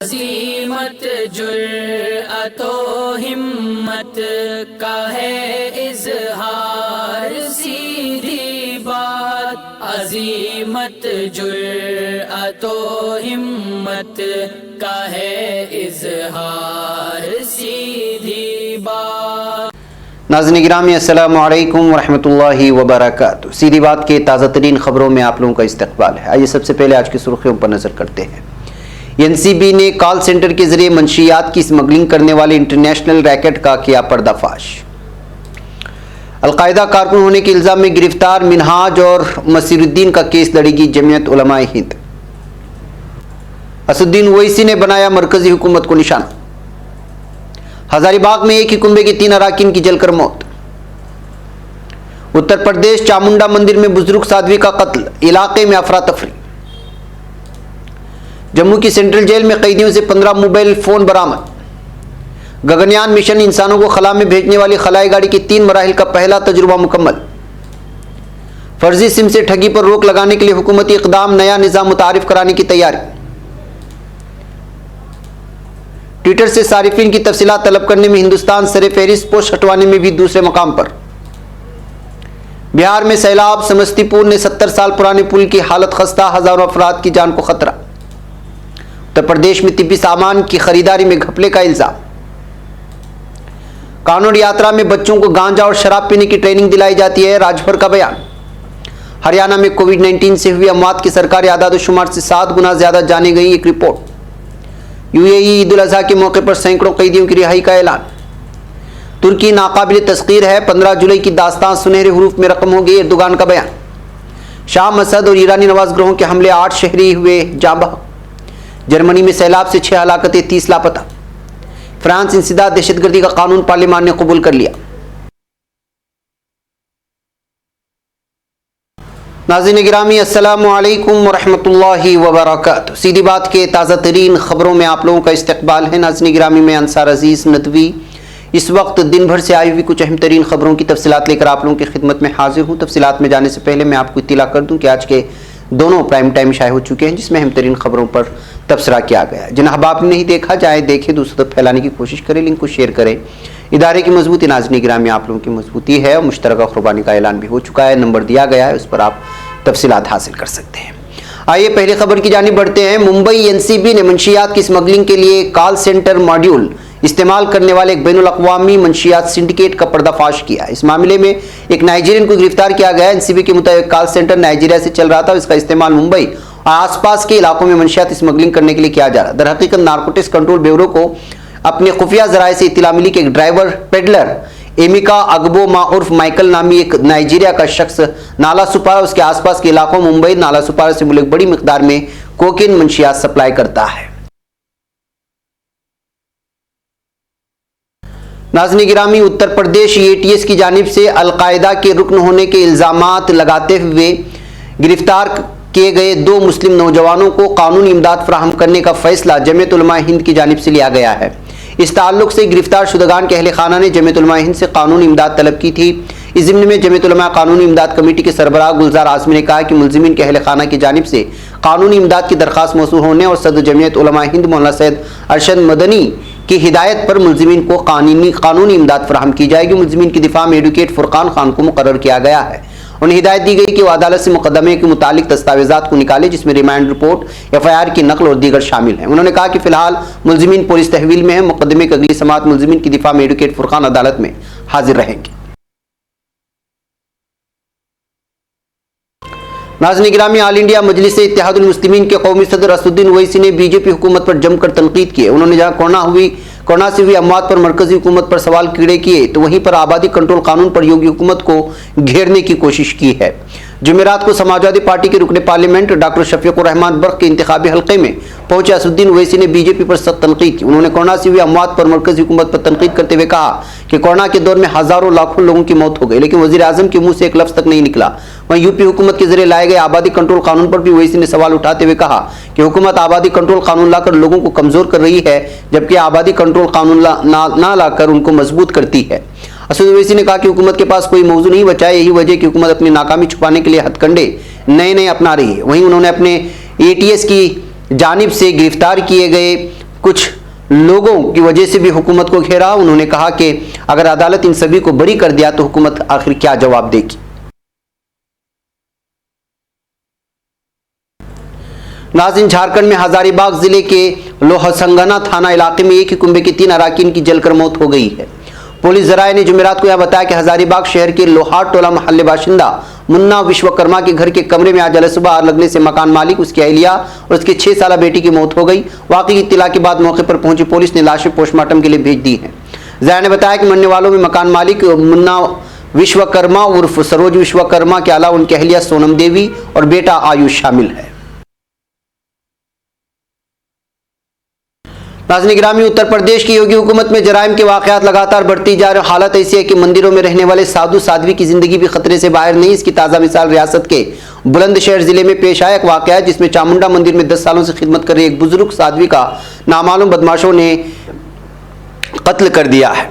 अज़ीमत जुर्अतो हिम्मत का है इज़हार, सीधी बात। अज़ीमत जुर्अतो हिम्मत का है इज़हार, सीधी बात। नाज़रीन गिरामी अस्सलामु अलैकुम वरहमतुल्लाहि वबरकातुहू। सीधी बात के ताज़ा तरीन खबरों में आप लोगों का इस्तकबाल है। आइए सबसे पहले आज की सुर्खियों पर नजर करते हैं। एनसीबी ने कॉल सेंटर के जरिए मंशियात की स्मगलिंग करने वाले इंटरनेशनल रैकेट का किया पर्दाफाश। अलकायदा कारकुन होने के इल्जाम में गिरफ्तार मिनहाज और मसीरुद्दीन का केस लड़ेगी जमीयत उलमाए हिंद। असदुद्दीन ओवैसी ने बनाया मरकजी हुकूमत को निशाना। हजारीबाग में एक ही कुंबे के 3 अराकीन की जलकर मौत। उत्तर प्रदेश चामुंडा मंदिर में बुजुर्ग साध्वी का कत्ल, इलाके में अफरा तफरी। जम्मू की सेंट्रल जेल में कैदियों से 15 मोबाइल फोन बरामद। गगनयान मिशन इंसानों को खला में भेजने वाली खलाई गाड़ी के 3 मराहिल का पहला तजुर्बा मुकम्मल। फर्जी सिम से ठगी पर रोक लगाने के लिए हुकूमती इक़दाम, नया निज़ाम मुतारिफ कराने की तैयारी। ट्विटर से सारिफिन की तफसीलात तलब करने में हिंदुस्तान सरे फहरिस्त, पोस्ट हटवाने में भी दूसरे मकाम पर। बिहार में सैलाब, समस्तीपुर ने 70 साल पुराने पुल की हालत खस्ता, हजारों अफराद की जान को खतरा। उत्तर प्रदेश में तिब्बी सामान की खरीदारी में घपले का इल्जाम। कानून यात्रा में बच्चों को गांजा और शराब पीने की ट्रेनिंग दिलाई जाती है, राजभर का बयान। हरियाणा में कोविड-19 से हुई अमवात की सरकारी आदाद शुमार से 7 गुना ज्यादा जानी गई एक रिपोर्ट। यूएई ईद उल अजहा के मौके पर सैकड़ों कैदियों की रिहाई का ऐलान। तुर्की नाकाबिल तस्कीर है, 15 जुलाई की दास्तान सुनहरे हुरूफ में रकम होगी, एर्दोगान का बयान। शाम, असद और ईरानी नवाज ग्रोहों के हमले, 8 शहरी हुए जांबह। जर्मनी में सैलाब से 6 हलाकतें, 30 लापता। फ्रांस इंसदाद दहशतगर्दी का कानून पार्लियामान ने कबूल कर लिया। नाज़रीन गिरामी अस्सलामु अलैकुम वरहमतुल्लाहि वबरकातुहू। सीधी बात के ताज़ा तरीन खबरों में आप लोगों का इस्तकबाल है। नाज़रीन गिरामी, मैं अंसार अजीज़ नदवी इस वक्त दिन भर से आई हुई कुछ अहम तरीन खबरों की तफसीलात लेकर आप लोगों की खिदमत में हाजिर हूँ। तफसीलात में जाने से पहले मैं आपको इत्तला कर दूँ कि आज के दोनों प्राइम टाइम शाये हो चुके हैं, जिसमें अहम तरीन खबरों पर तबसरा किया गया है। जिन अहबाब ने नहीं देखा, जाए देखें, दूसरों तक फैलाने की कोशिश करें, लिंक को शेयर करें। इदारे की मजबूती, नाज़रीन गिरामी, आप लोगों की मजबूती है और मुश्तरका कुर्बानी का ऐलान भी हो चुका है। नंबर दिया गया है, उस पर आप तफसीलात हासिल कर सकते हैं। आइए पहली खबर की जानिब बढ़ते हैं। मुंबई एनसीबी ने मंशियात की स्मगलिंग के लिए कॉल सेंटर मॉड्यूल इस्तेमाल करने वाले एक बैनुल अक़वामी मंशियात सिंडिकेट का पर्दाफाश किया। इस मामले में एक नाइजीरियन को गिरफ्तार किया गया है। एनसीबी के मुताबिक कॉल सेंटर नाइजीरिया से चल रहा था, इसका इस्तेमाल मुंबई और आसपास के इलाकों में मंशियात स्मगलिंग करने के लिए किया जा रहा। दरहकीकत नारकोटिक्स कंट्रोल ब्यूरो को अपने खुफिया जराये से इत्तला मिली कि एक ड्राइवर पेडलर एमिका अगबोमा उर्फ माइकल नामी एक नाइजीरिया का शख्स नाला सुपारा उसके आसपास के इलाकों मुंबई नाला सुपारा से मुल्क बड़ी मिकदार में कोकेन मंशियात सप्लाई करता है। नाज़रीन गिरामी, उत्तर प्रदेश एटीएस की जानिब से अलकायदा के रुकन होने के इल्जामात लगाते हुए गिरफ्तार किए गए 2 मुस्लिम नौजवानों को कानूनी इमदाद फराहम करने का फैसला जमीयत उलमाए हिंद की जानिब से लिया गया है। इस ताल्लुक से गिरफ्तार शुदगान के अहले खाना ने जमीयत उलमाए हिंद से कानूनी इमदाद तलब की थी। इस ज़िम्न में जमीयत उलमा कानूनी इमदाद कमेटी के सरबराह गुलजार आज़मी ने कहा कि मुलजिमीन के अहले खाना की जानिब से कानूनी इमदाद की दरख्वास्त मौसूल होने और सदर जमीयत उलमाए हिंद मौलाना सैयद अरशद मदनी की हिदायत पर मुलजिमीन को कानूनी इमदाद फराहम की जाएगी। मुलजिमीन की दिफा में एडवोकेट फुरकान खान को मुकर्रर किया गया है। उन्हें हिदायत दी गई कि वह अदालत से मुकदमे के मुतालिक दस्तावेजात को निकाले, जिसमें रिमांड रिपोर्ट, FIR की नकल और दीगर शामिल हैं। उन्होंने कहा कि फिलहाल मुलजिमीन पुलिस तहवील में है। मुकदमे की अगली समाअत मुलजिमीन की दिफा में एडवोकेट फुरकान अदालत में हाजिर रहेंगे। नाज़रीन गिरामी, ऑल इंडिया मजलिस इत्तेहादुल मुस्लिमीन के कौमी सदर असदुद्दीन ओवैसी ने बीजेपी हुकूमत पर जमकर तनकीद की। उन्होंने जहां कोरोना से हुई अमवात पर मरकजी हुकूमत पर सवाल खड़े किए, तो वहीं पर आबादी कंट्रोल कानून पर योगी हुकूमत को घेरने की कोशिश की है। जुमेरात को समाजवादी पार्टी के रुकने पार्लियामेंट डॉक्टर शफीकुर रहमान बर्क के इंतखाबी हल्के में पहुंचे असदुद्दीन ओवैसी ने बीजेपी पर सख्त तनकीद की। उन्होंने कोरोना से हुई अमवात पर मरकजी हुकूमत पर तनकीद करते हुए कहा कि कोरोना के दौर में हजारों लाखों लोगों की मौत हो गई, लेकिन वजीर आजम के मुंह से एक लफ्ज तक नहीं निकला। वहीं यूपी हुकूमत के जरिए लाए गए आबादी कंट्रोल कानून पर भी ओवैसी ने सवाल उठाते हुए कहा कि हुकूमत आबादी कंट्रोल कानून लाकर लोगों को कमजोर कर रही है, जबकि आबादी कंट्रोल कानून ना लाकर उनको मजबूत करती है। असद ओवैसी ने कहा कि हुकूमत के पास कोई मौजू नहीं बचा है, यही वजह कि हुकूमत अपनी नाकामी छुपाने के लिए हथकंडे नए नए अपना रही है। वहीं उन्होंने अपने एटीएस की जानिब से गिरफ्तार किए गए कुछ लोगों की वजह से भी हुकूमत को घेरा। उन्होंने कहा कि अगर अदालत इन सभी को बरी कर दिया तो हुकूमत आखिर क्या जवाब देगी। नाज़रीन, झारखंड में हजारीबाग जिले के लोहसंगना थाना इलाके में एक ही कुंबे के 3 अराकीन की जलकर मौत हो गई है। पुलिस जराये ने जुमेरात को यह बताया कि हजारीबाग शहर के लोहार टोला मोहल्ले बाशिंदा मुन्ना विश्वकर्मा के घर के कमरे में आज अलसुबह आग लगने से मकान मालिक, उसकी अहलिया और उसकी 6 साला बेटी की मौत हो गई। वाकई की इत्तला के बाद मौके पर पहुंची पुलिस ने लाशें पोस्टमार्टम के लिए भेज दी हैं। जराये ने बताया कि मरने वालों में मकान मालिक मुन्ना विश्वकर्मा उर्फ सरोज विश्वकर्मा के अलावा उनकी अहलिया सोनम देवी और बेटा आयुष शामिल है। नाज़रीन गिरामी, उत्तर प्रदेश की योगी हुकूमत में जराइम के वाकयात लगातार बढ़ती जा रही। हालत ऐसी है कि मंदिरों में रहने वाले साधु साध्वी की जिंदगी भी खतरे से बाहर नहीं। इसकी ताज़ा मिसाल रियासत के बुलंदशहर जिले में पेश आया एक वाकया है, जिसमें चामुंडा मंदिर में 10 सालों से खिदमत कर रही एक बुजुर्ग साध्वी का नामालूम बदमाशों ने कत्ल कर दिया है।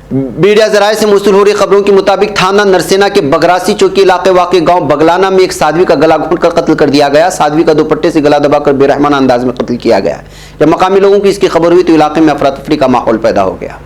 मीडिया जराये से मौसूल हो रही खबरों के मुताबिक थाना नरसेना के बगरासी चौकी इलाके वाक़े गांव बगलाना में एक साध्वी का गला घोंट कर कत्ल कर दिया गया। साध्वी का दुपट्टे से गला दबाकर बेरहमाना अंदाज में कत्ल किया गया। जब मकामी लोगों की इसकी खबर हुई तो इलाके में अफरा तफरी का माहौल पैदा हो गया।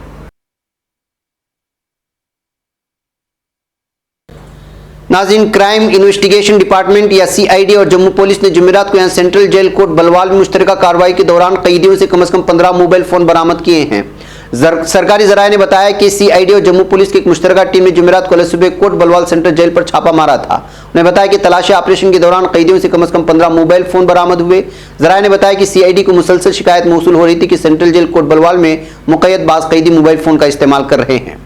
नाज़रीन, क्राइम इन्वेस्टिगेशन डिपार्टमेंट या CID और जम्मू पुलिस ने जुमेरात को यहां सेंट्रल जेल कोर्ट बलवाल में मुश्तरका कार्रवाई के दौरान कैदियों से कम 15 मोबाइल फोन बरामद किए हैं। सरकारी जराये ने बताया कि CID और जम्मू पुलिस की एक मुश्तरका टीम ने जुमेरात को सुबह कोट बलवाल सेंट्रल जेल पर छापा मारा था। उन्होंने बताया कि तलाशी ऑपरेशन के दौरान कैदियों से कम 15 मोबाइल फोन बरामद हुए। जराये ने बताया कि CID को मुसलसल शिकायत मौसूल हो रही थी कि सेंट्रल जेल कोट बलवाल में मुक़य्यद बाज़ कैदी मोबाइल फोन का इस्तेमाल कर रहे हैं।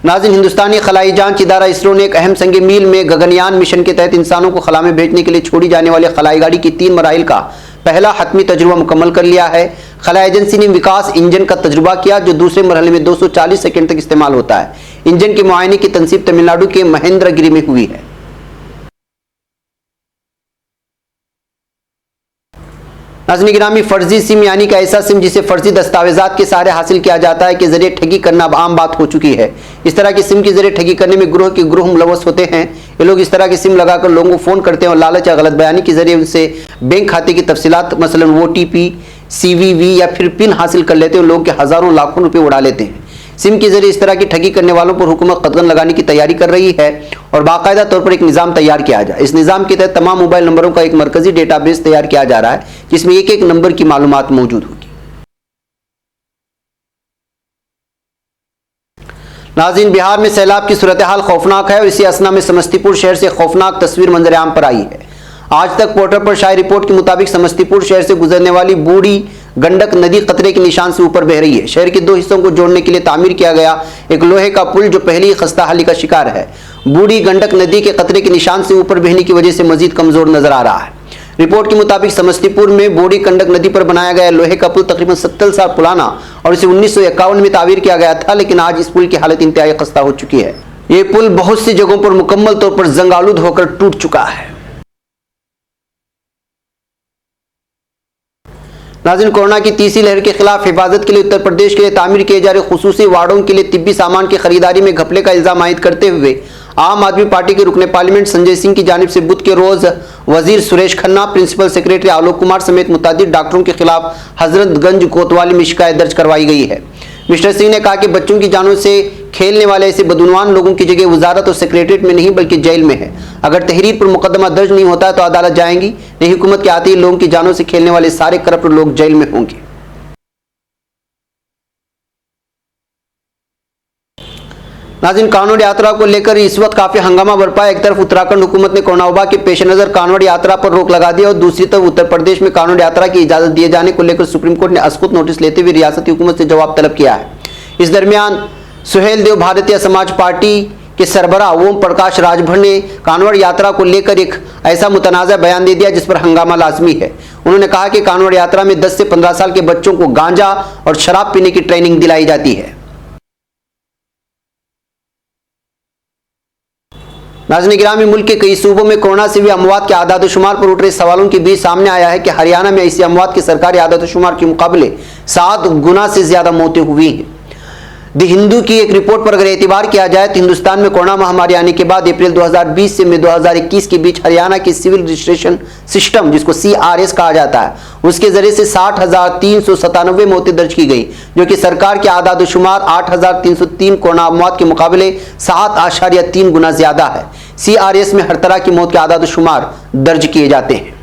नाज़रीन, हिंदुस्तानी खलाई जांच इदारा इसरो ने एक अहम संग मील में गगनयान मिशन के तहत इंसानों को खला में भेजने के लिए छोड़ी जाने वाली खलाई गाड़ी की 3 मराइल का पहला हतमी तजुर्बा मुकम्मल कर लिया है। खला एजेंसी ने विकास इंजन का तजुर्बा किया, जो दूसरे मरहले में 240 सेकंड तक इस्तेमाल होता है। इंजन के मुआयने की तनसीब तमिलनाडु के महेंद्रगिरी में हुई है। नाज़रीन गिरामी, फर्जी सिम यानी कि ऐसा सिम जिसे फर्जी दस्तावेजात के सहारे हासिल किया जाता है के जरिए ठगी करना अब आम बात हो चुकी है। इस तरह की सिम के जरिए ठगी करने में गिरोह मुलव्वस होते हैं। ये लोग इस तरह की सिम लगाकर लोगों को फोन करते हैं और लालच या गलत बयानी के जरिए उनसे बैंक खाते की तफसीलात मसलन OTP, CVV या फिर पिन हासिल कर लेते हैं। लोगों के हजारों लाखों रुपए उड़ा लेते हैं। सिम के जरिए इस तरह की ठगी करने वालों पर हुकूमत कदगन लगाने की तैयारी कर रही है और बाकायदा तौर पर एक निज़ाम तैयार किया जाए। इस निज़ाम के तहत तमाम मोबाइल नंबरों का एक मरकजी डेटाबेस तैयार किया जा रहा है, जिसमें एक एक नंबर की मालूमात मौजूद होगी। नाज़रीन, बिहार में सैलाब की सूरत हाल खौफनाक है और इसी असना में समस्तीपुर शहर से खौफनाक तस्वीर मंजर आम पर आई है। आज तक पोर्टल पर शायद रिपोर्ट के मुताबिक समस्तीपुर शहर से गुजरने वाली बूढ़ी गंडक नदी खतरे के निशान से ऊपर बह रही है। शहर के 2 हिस्सों को जोड़ने के लिए तामीर किया गया एक लोहे का पुल जो पहले ही खस्ताहाली का शिकार है, बूढ़ी गंडक नदी के खतरे के निशान से ऊपर बहने की वजह से मजीद कमजोर नजर आ रहा है। रिपोर्ट के मुताबिक समस्तीपुर में बूढ़ी गंडक नदी पर बनाया गया लोहे का पुल तकरीबन 70 साल पुराना और इसे 1951 में तामीर किया गया था, लेकिन आज इस पुल की हालत इंतहाई खस्ता हो चुकी है। ये पुल बहुत सी जगहों पर मुकम्मल तौर पर जंग आलूद होकर टूट चुका है। नाज़रीन, कोरोना की तीसरी लहर के खिलाफ हिफाजत के लिए उत्तर प्रदेश के लिए तामीर किए जा रहे खुसूसी वार्डों के लिए तिब्बी सामान की खरीदारी में घपले का इल्जाम आयद करते हुए आम आदमी पार्टी के रुकने पार्लियामेंट संजय सिंह की जानिब से बुध के रोज वजीर सुरेश खन्ना, प्रिंसिपल सेक्रेटरी आलोक कुमार समेत मुतअद्दिद डॉक्टरों के खिलाफ हजरतगंज कोतवाली में शिकायत दर्ज करवाई गई है। मिस्टर सिंह ने कहा कि बच्चों की जानों से खेलने वाले ऐसे बदउनवान लोगों की जगह वजारत और सेक्रेटरीट में नहीं बल्कि जेल में है। अगर तहरीर पर मुकदमा दर्ज नहीं होता है तो अदालत जाएंगी, नहीं हुकूमत के आते ही लोगों की जानों से खेलने वाले सारे करप्ट लोग जेल में होंगे। नाज़रीन, कांवड़ यात्रा को लेकर इस वक्त काफी हंगामा बरपा है। एक तरफ उत्तराखंड हुकूमत ने कोरोना वबा के पेश नजर कांवड़ यात्रा पर रोक लगा दी और दूसरी तरफ उत्तर प्रदेश में कांवड़ यात्रा की इजाजत दिए जाने को लेकर सुप्रीम कोर्ट ने अस्कुत नोटिस लेते हुए रियासती हुकूमत से जवाब तलब किया है। इस दरमियान सुहेल देव भारतीय समाज पार्टी के सरबराह ओम प्रकाश राजभर ने कांवड़ यात्रा को लेकर एक ऐसा मुतनाज़ा बयान दे दिया जिस पर हंगामा लाजमी है। उन्होंने कहा कि कांवड़ यात्रा में 10 से 15 साल के बच्चों को गांजा और शराब पीने की ट्रेनिंग दिलाई जाती है। नाज़रीन गिरामी, मुल्क के कई सूबों में कोरोना से हुई अमवात के आदाद शुमार पर उठ रहे सवालों के बीच सामने आया है कि हरियाणा में ऐसी अमवात के सरकारी आदाद शुमार के मुकाबले 7 गुना से ज्यादा मौतें हुई हैं। द हिंदू की एक रिपोर्ट पर अगर एतबार किया जाए तो हिंदुस्तान में कोरोना महामारी आने के बाद अप्रैल 2020 से मई 2021 के बीच हरियाणा की सिविल रजिस्ट्रेशन सिस्टम, जिसको CRS कहा जाता है, उसके जरिए से 60,397 मौतें दर्ज की गई, जो कि सरकार के आदादोशुमार 8,303 कोरोना मौत के मुकाबले 7.3 गुना ज्यादा है। CRS में हर तरह की मौत के आदादोशुमार दर्ज किए जाते हैं।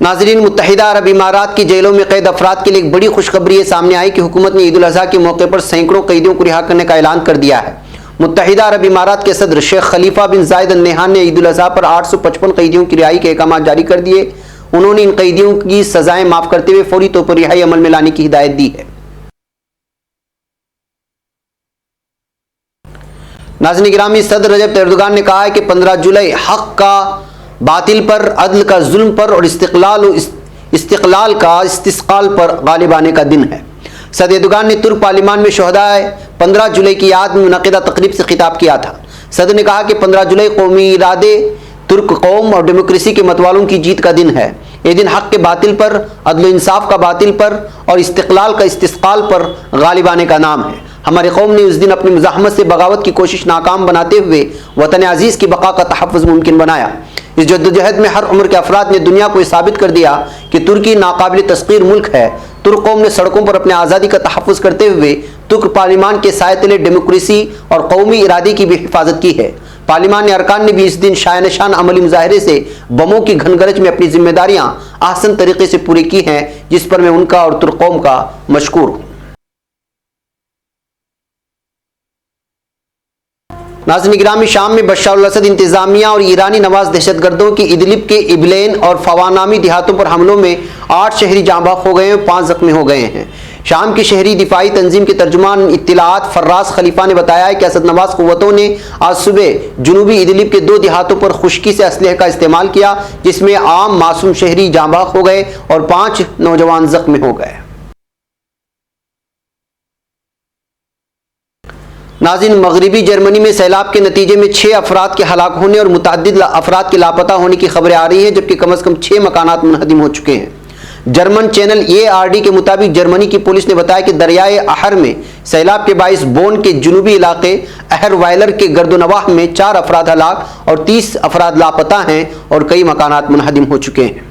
नाजरीन, मुत्तहिदा अरब इमारात की जेलों में कैद अफराद के लिए एक बड़ी खुशखबरी ये सामने आई कि हुकूमत ने ईद उल अजहा के मौके पर सैकड़ों कैदियों को रिहा करने का ऐलान कर दिया है। मुत्तहिदा अरब इमारात के सदर शेख खलीफा बिन जायद अल नहयान ने ईद उल अजहा पर 855 कैदियों की रिहाई के अहकाम जारी कर दिए। उन्होंने इन कैदियों की सजाएं माफ करते हुए फौरी तौर पर रिहाई अमल में लाने की हिदायत दी है। नाज़रीन गिरामी, सदर रजब तय्यब एर्दोगान ने कहा है कि 15 जुलाई हक का बातिल पर, अदल का जुल्म पर और इस्तिक़लाल का इस्तिस्काल पर गालिब आने का दिन है। सदर एर्दोगान ने तुर्क पार्लियामान में शोहदाए 15 जुलाई की याद में मुनक़िदा तकरीब से खिताब किया था। सदर ने कहा कि 15 जुलाई कौमी इरादे, तुर्क कौम और डेमोक्रेसी के मतवालों की जीत का दिन है। ये दिन हक के बातिल पर, अदल इंसाफ का बातिल पर और इस्तिक़लाल का इस्तिस्काल पर गालिब आने का नाम है। हमारी कौम ने उस दिन अपनी मुज़ाहमत से बगावत की कोशिश नाकाम बनाते हुए वतन अजीज़ की बका का तहफ़्फ़ुज़ मुमकिन बनाया। इस जद्दोजहद में हर उम्र के अफराद ने दुनिया को साबित कर दिया कि तुर्की नाकाबिल तस्कीर मुल्क है। तुर्क कौम ने सड़कों पर अपने आज़ादी का तहफ़्फ़ुज़ करते हुए तुर्क पार्लियामान के साए तले डेमोक्रेसी और कौमी इरादे की भी हिफाजत की है। पार्लियामान अरकान ने भी इस दिन शाय निशान अमली मुजाहरे से बमों की घनगरज में अपनी जिम्मेदारियां आसन तरीके से पूरी की हैं, जिस पर मैं उनका और तुर्क कौम का मशकूर हूँ। नाज़रीन गिरामी, शाम में बशर अल असद इंतजामिया और ईरानी नवाज दहशतगर्दों की इदलिब के इबलेन और फवानामी देहातों पर हमलों में 8 शहरी जाँबाज़ हो गए हैं, 5 जख्मी हो गए हैं। शाम की शहरी दिफाई तंजीम के तर्जुमान इत्तलात फर्राज खलीफा ने बताया है कि असद नवाज कुव्वतों ने आज सुबह जुनूबी इदलिब के 2 देहातों पर खुश्की से असलहे का इस्तेमाल किया, जिसमें आम मासूम शहरी जाँबाज़ हो गए और 5 नौजवान जख्मी हो गए। नाज़रीन, मगरबी जर्मनी में सैलाब के नतीजे में 6 अफराद के हलाक होने और मुतअद्दिद अफराद के लापता होने की खबरें आ रही हैं, जबकि कम अज़ कम 6 मकानात मुनहदिम हो चुके हैं। जर्मन चैनल ARD के मुताबिक जर्मनी की पुलिस ने बताया कि दरियाए अहर में सैलाब के बाइस बोन के जुनूबी इलाके अहरवाइलर के गर्दोनवाह में 4 अफराद हलाक और 30 अफराद लापता हैं और कई मकानात मुनहदिम हो चुके हैं।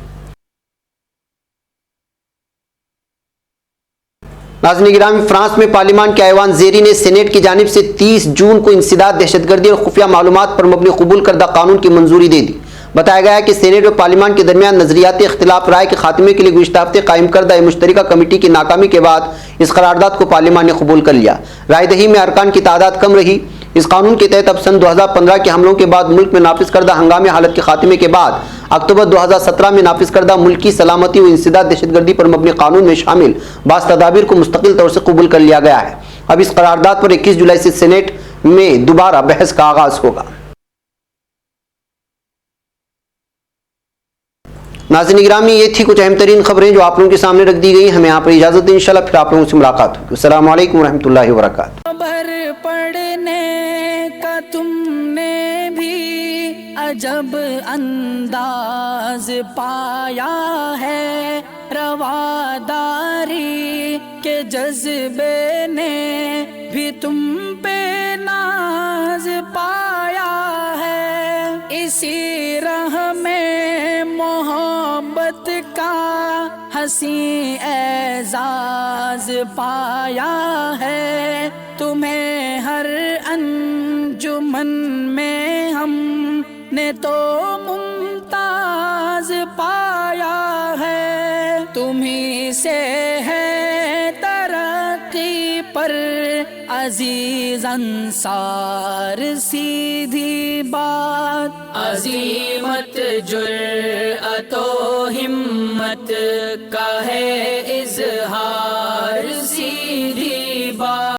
नाज़रीन गिरामी, फ्रांस में पार्लियामान के ऐवान ज़ेरी ने सेनेट की जानिब से 30 जून को इंसदाद, दहशतगर्दी और खुफिया मालूमात पर मबनी कबूल करदा कानून की मंजूरी दे दी। बताया गया है कि सेनेट और पार्लियामान के दरमियान नजरियाती इख्तिलाफ राय के खात्मे के लिए गुज़िश्ता हफ्ते कायम करदा मुश्तरका कमेटी की नाकामी के बाद इस करारदाद को पार्लियामान ने कबूल कर लिया। रायदही में अरकान की तादाद कम रही। इस कानून के तहत अब सन 2015 के हमलों के बाद मुल्क में नाफिज करदा हंगामी हालत के खात्मे के बाद अक्टूबर 2017 में नाफिज करदा मुल्की सलामती व इंसदाद दहशतगर्दी पर मबनी कानून में शामिल बास तदाबीर को मुस्तकिल तौर से कबूल कर लिया गया है। अब इस करारदाद पर 21 जुलाई से सेनेट में दोबारा बहस का आगाज होगा। नाज़रीन गिरामी, ये थी कुछ अहम तरीन खबरें जो आप लोगों के सामने रख दी गई। हमें यहाँ पर इजाज़त दें, इंशाल्लाह फिर आप लोगों से मुलाकात होगी। अस्सलाम वालेकुम रहमतुल्लाहि व बरकातुहू। खबर पढ़ने का तुमने भी अजब अंदाज पाया है, रवादारी के जज्बे ने भी तुम पे नाज पाया है। इसी राह में मोहब्बत का हंसी एजाज पाया है। तुम्हें हर अंजुमन में हमने तो मुमताज पाया है। तुम्ही से है तरक्की पर अजीज अंसार, सीधी बात अजीमत जुर्अतो हिम्मत का है इजहार।